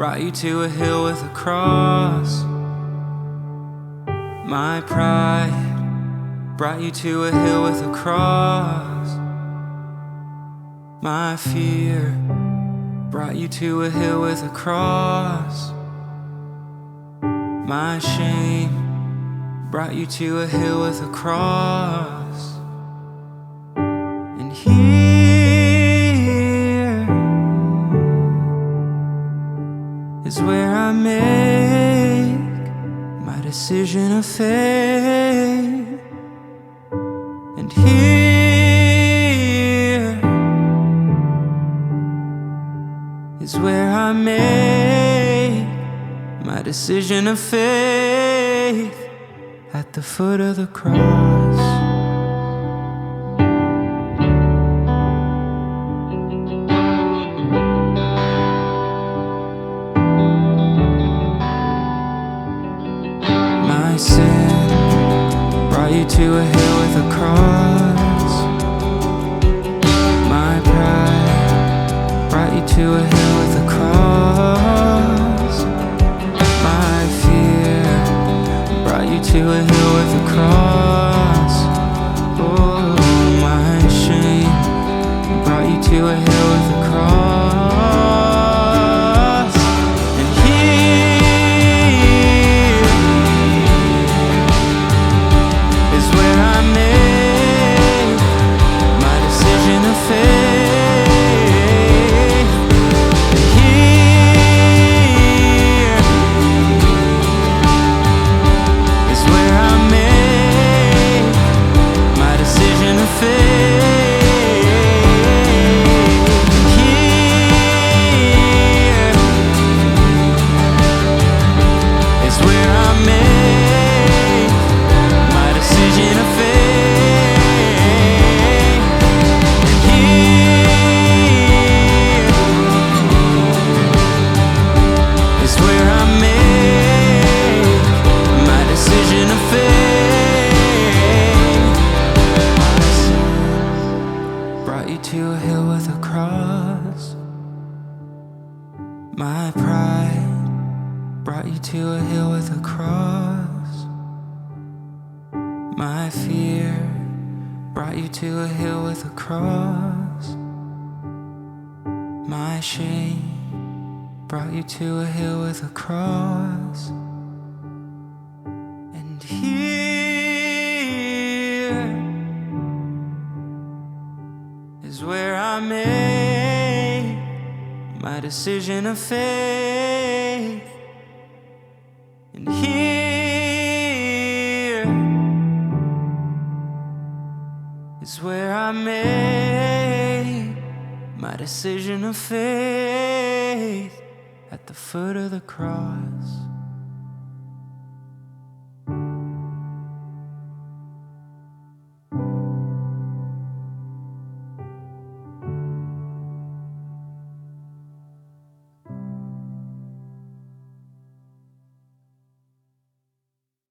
brought you to a hill with a cross. My pride brought you to a hill with a cross. My fear brought you to a hill with a cross. My shame brought you to a hill with a cross. And here is where I make my decision of faith. And here is where I make my decision of faith, at the foot of the cross. My sin brought you to a hill with a cross. My pride brought you to a hill with a cross. My fear brought you to a hill with a cross. Oh, my shame brought you to a hill with a cross. And here is where I made my decision of faith. And here is where I made my decision of faith. And here is where I made my decision of faith. And here is where I made my decision of faith. My sin brought you to a hill with a cross. My pride brought you to a hill with a cross. My fear brought you to a hill with a cross. My shame brought you to a hill with a cross. And here is where I made my decision of faith. And here is where I made my decision of faith, at the foot of the cross.